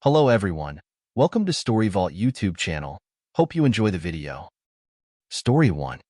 Hello everyone, welcome to Story Vault YouTube channel. Hope you enjoy the video. Story 1.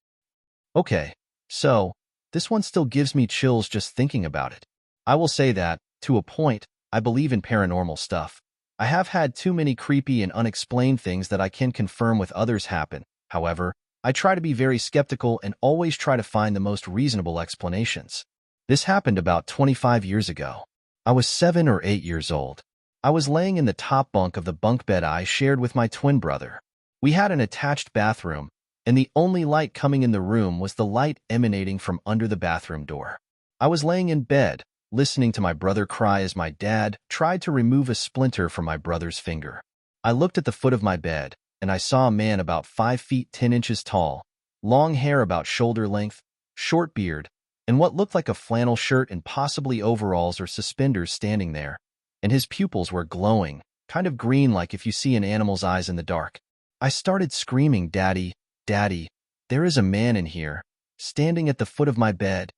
Okay, so, this one still gives me chills just thinking about it. I will say that, to a point, I believe in paranormal stuff. I have had too many creepy and unexplained things that I can confirm with others happen. However, I try to be very skeptical and always try to find the most reasonable explanations. This happened about 25 years ago. I was 7 or 8 years old. I was laying in the top bunk of the bunk bed I shared with my twin brother. We had an attached bathroom, and the only light coming in the room was the light emanating from under the bathroom door. I was laying in bed, listening to my brother cry as my dad tried to remove a splinter from my brother's finger. I looked at the foot of my bed, and I saw a man about 5 feet 10 inches tall, long hair about shoulder length, short beard, and what looked like a flannel shirt and possibly overalls or suspenders standing there. And his pupils were glowing, kind of green like if you see an animal's eyes in the dark. I started screaming, "Daddy, Daddy, there is a man in here, standing at the foot of my bed."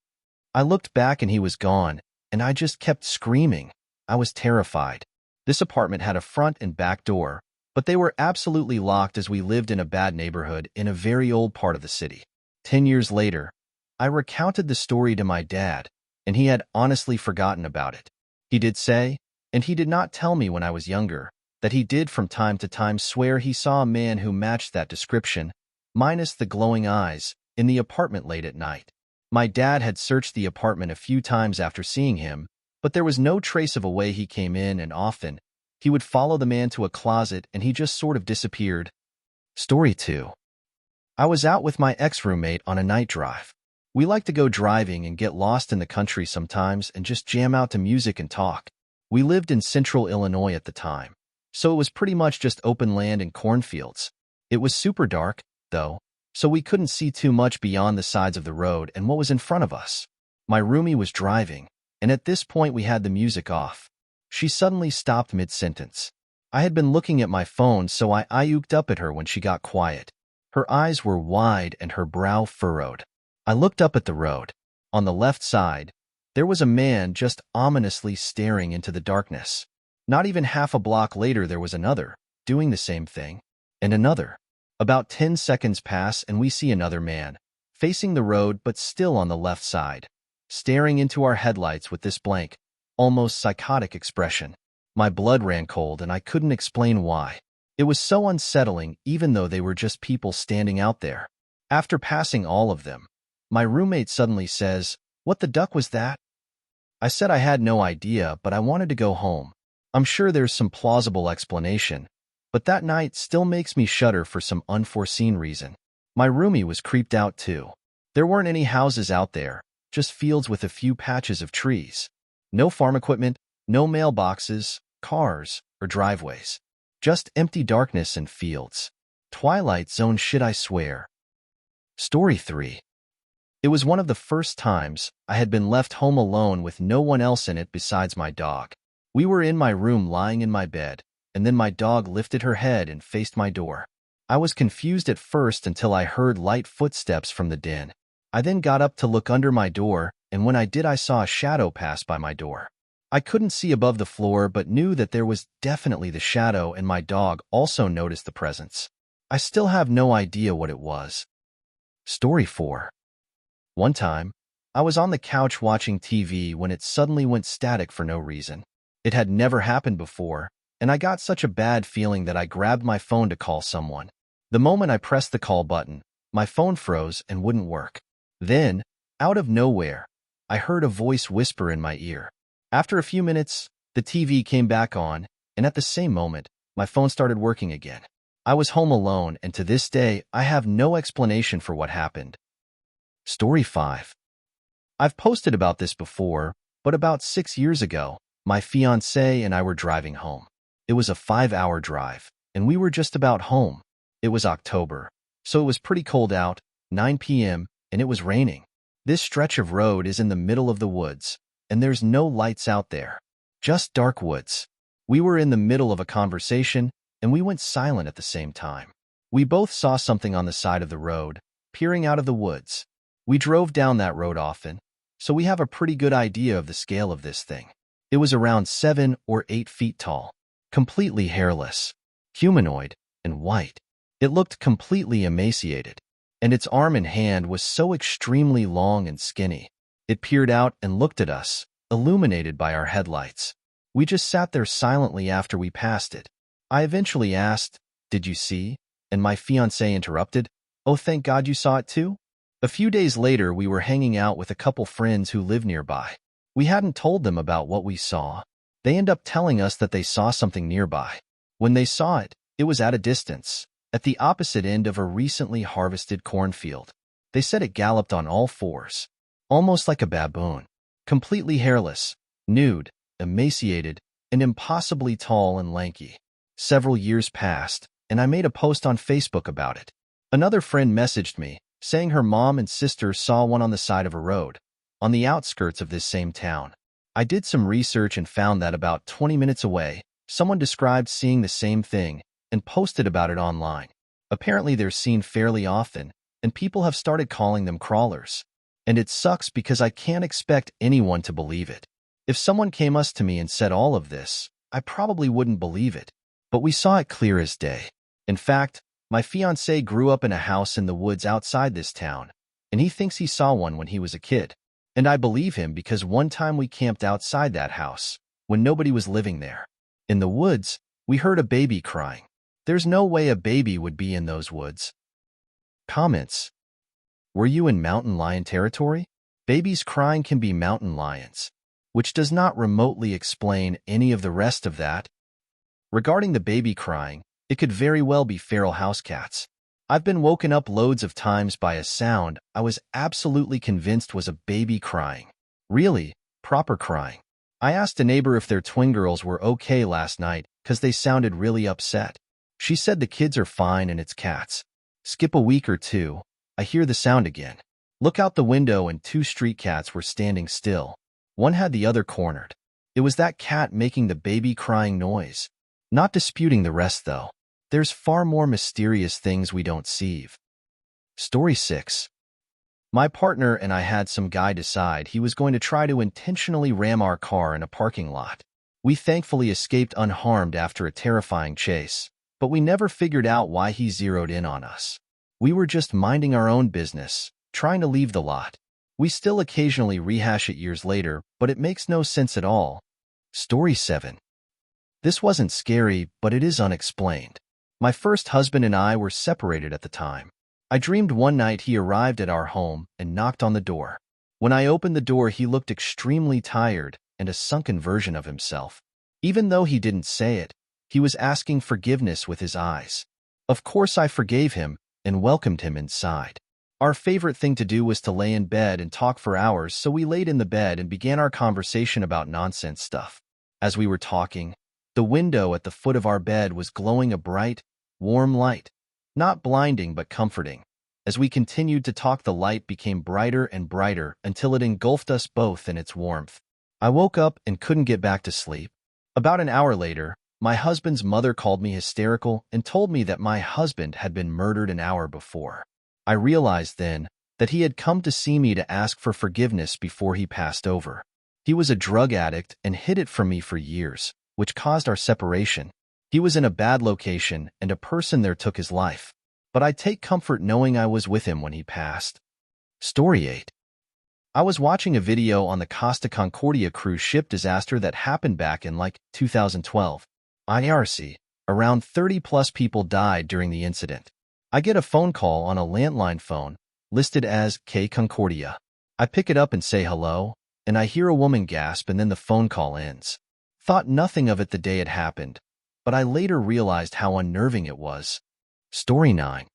I looked back and he was gone, and I just kept screaming. I was terrified. This apartment had a front and back door, but they were absolutely locked as we lived in a bad neighborhood in a very old part of the city. 10 years later, I recounted the story to my dad, and he had honestly forgotten about it. He did say, and he did not tell me when I was younger, that he did from time to time swear he saw a man who matched that description, minus the glowing eyes, in the apartment late at night. My dad had searched the apartment a few times after seeing him, but there was no trace of a way he came in, and often, he would follow the man to a closet and he just sort of disappeared. Story 2. I was out with my ex-roommate on a night drive. We like to go driving and get lost in the country sometimes and just jam out to music and talk. We lived in central Illinois at the time, so it was pretty much just open land and cornfields. It was super dark, though, so we couldn't see too much beyond the sides of the road and what was in front of us. My roomie was driving, and at this point we had the music off. She suddenly stopped mid-sentence. I had been looking at my phone, so I uked up at her when she got quiet. Her eyes were wide and her brow furrowed. I looked up at the road. On the left side, there was a man just ominously staring into the darkness. Not even half a block later there was another, doing the same thing, and another. About 10 seconds pass and we see another man, facing the road but still on the left side, staring into our headlights with this blank, almost psychotic expression. My blood ran cold and I couldn't explain why. It was so unsettling even though they were just people standing out there. After passing all of them, my roommate suddenly says, "What the duck was that?" I said I had no idea, but I wanted to go home. I'm sure there's some plausible explanation, but that night still makes me shudder for some unforeseen reason. My roomie was creeped out too. There weren't any houses out there, just fields with a few patches of trees. No farm equipment, no mailboxes, cars, or driveways. Just empty darkness and fields. Twilight Zone shit, I swear. Story 3. It was one of the first times I had been left home alone with no one else in it besides my dog. We were in my room lying in my bed, and then my dog lifted her head and faced my door. I was confused at first until I heard light footsteps from the den. I then got up to look under my door, and when I did I saw a shadow pass by my door. I couldn't see above the floor but knew that there was definitely the shadow, and my dog also noticed the presence. I still have no idea what it was. Story 4. One time, I was on the couch watching TV when it suddenly went static for no reason. It had never happened before, and I got such a bad feeling that I grabbed my phone to call someone. The moment I pressed the call button, my phone froze and wouldn't work. Then, out of nowhere, I heard a voice whisper in my ear. After a few minutes, the TV came back on, and at the same moment, my phone started working again. I was home alone, and to this day, I have no explanation for what happened. Story 5. I've posted about this before, but about 6 years ago, my fiancé and I were driving home. It was a 5-hour drive, and we were just about home. It was October, so it was pretty cold out, 9 p.m., and it was raining. This stretch of road is in the middle of the woods, and there's no lights out there. Just dark woods. We were in the middle of a conversation, and we went silent at the same time. We both saw something on the side of the road, peering out of the woods. We drove down that road often, so we have a pretty good idea of the scale of this thing. It was around 7 or 8 feet tall. completely hairless, humanoid, and white. It looked completely emaciated, and its arm and hand was so extremely long and skinny. It peered out and looked at us, illuminated by our headlights. We just sat there silently after we passed it. I eventually asked, "Did you see?" And my fiancé interrupted, "Oh, thank God you saw it too?" A few days later, we were hanging out with a couple friends who live nearby. We hadn't told them about what we saw. They ended up telling us that they saw something nearby. When they saw it, it was at a distance, at the opposite end of a recently harvested cornfield. They said it galloped on all fours, almost like a baboon, completely hairless, nude, emaciated, and impossibly tall and lanky. Several years passed, and I made a post on Facebook about it. Another friend messaged me, saying her mom and sister saw one on the side of a road, on the outskirts of this same town. I did some research and found that about 20 minutes away, someone described seeing the same thing and posted about it online. Apparently they're seen fairly often, and people have started calling them crawlers. And it sucks because I can't expect anyone to believe it. If someone came up to me and said all of this, I probably wouldn't believe it. But we saw it clear as day. In fact, my fiancé grew up in a house in the woods outside this town, and he thinks he saw one when he was a kid. And I believe him because one time we camped outside that house, when nobody was living there. In the woods, we heard a baby crying. There's no way a baby would be in those woods. Comments. Were you in mountain lion territory? Babies crying can be mountain lions, which does not remotely explain any of the rest of that. Regarding the baby crying, it could very well be feral house cats. I've been woken up loads of times by a sound I was absolutely convinced was a baby crying. Really, proper crying. I asked a neighbor if their twin girls were okay last night because they sounded really upset. She said the kids are fine and it's cats. Skip a week or two, I hear the sound again. Look out the window and two street cats were standing still. One had the other cornered. It was that cat making the baby crying noise. Not disputing the rest though. There's far more mysterious things we don't see. Story 6. My partner and I had some guy decide he was going to try to intentionally ram our car in a parking lot. We thankfully escaped unharmed after a terrifying chase, but we never figured out why he zeroed in on us. We were just minding our own business, trying to leave the lot. We still occasionally rehash it years later, but it makes no sense at all. Story 7. This wasn't scary, but it is unexplained. My first husband and I were separated at the time. I dreamed one night he arrived at our home and knocked on the door. When I opened the door, he looked extremely tired and a sunken version of himself. Even though he didn't say it, he was asking forgiveness with his eyes. Of course, I forgave him and welcomed him inside. Our favorite thing to do was to lay in bed and talk for hours, so we laid in the bed and began our conversation about nonsense stuff. As we were talking, the window at the foot of our bed was glowing a bright, warm light, not blinding but comforting. As we continued to talk, the light became brighter and brighter until it engulfed us both in its warmth. I woke up and couldn't get back to sleep. About an hour later, my husband's mother called me hysterical and told me that my husband had been murdered an hour before. I realized then that he had come to see me to ask for forgiveness before he passed over. He was a drug addict and hid it from me for years, which caused our separation. He was in a bad location, and a person there took his life. But I take comfort knowing I was with him when he passed. Story 8. I was watching a video on the Costa Concordia cruise ship disaster that happened back in 2012. IRC, around 30+ people died during the incident. I get a phone call on a landline phone, listed as K Concordia. I pick it up and say hello, and I hear a woman gasp and then the phone call ends. Thought nothing of it the day it happened, but I later realized how unnerving it was. Story 9.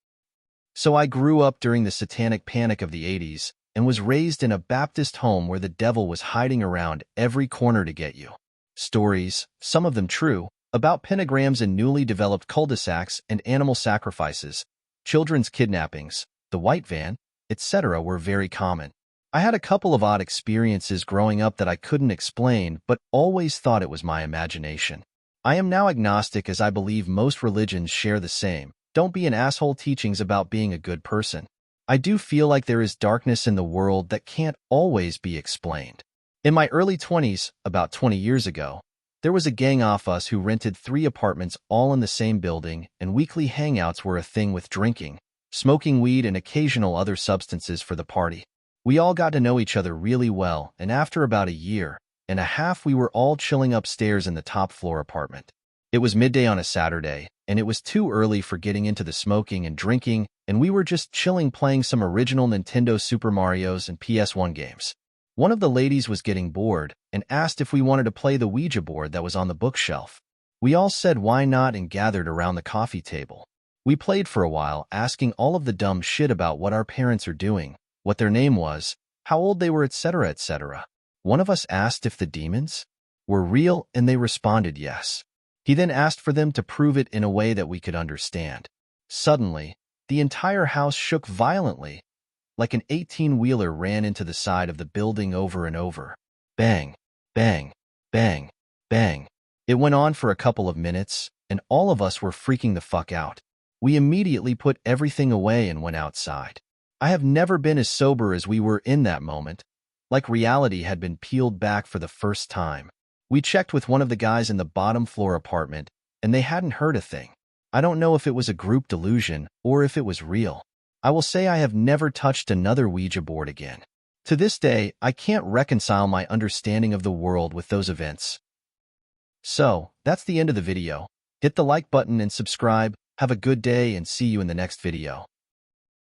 So I grew up during the satanic panic of the 80s and was raised in a Baptist home where the devil was hiding around every corner to get you. Stories, some of them true, about pentagrams in newly developed cul-de-sacs and animal sacrifices, children's kidnappings, the white van, etc. were very common. I had a couple of odd experiences growing up that I couldn't explain, but always thought it was my imagination. I am now agnostic as I believe most religions share the same "don't be an asshole" teachings about being a good person. I do feel like there is darkness in the world that can't always be explained. In my early 20s, about 20 years ago, There was a gang off us who rented 3 apartments all in the same building, and weekly hangouts were a thing with drinking, smoking weed, and occasional other substances for the party. We all got to know each other really well, and after about a year and a half, we were all chilling upstairs in the top floor apartment. It was midday on a Saturday, and it was too early for getting into the smoking and drinking, and we were just chilling playing some original Nintendo Super Marios and PS1 games. One of the ladies was getting bored and asked if we wanted to play the Ouija board that was on the bookshelf. We all said why not and gathered around the coffee table. We played for a while, asking all of the dumb shit about what our parents are doing, what their name was, how old they were, etc., etc. One of us asked if the demons were real, and they responded yes. He then asked for them to prove it in a way that we could understand. Suddenly, the entire house shook violently, like an 18-wheeler ran into the side of the building over and over. Bang, bang, bang, bang. It went on for a couple of minutes, and all of us were freaking the fuck out. We immediately put everything away and went outside. I have never been as sober as we were in that moment, like reality had been peeled back for the first time. We checked with one of the guys in the bottom floor apartment, and they hadn't heard a thing. I don't know if it was a group delusion or if it was real. I will say I have never touched another Ouija board again. To this day, I can't reconcile my understanding of the world with those events. So, that's the end of the video. Hit the like button and subscribe. Have a good day and see you in the next video.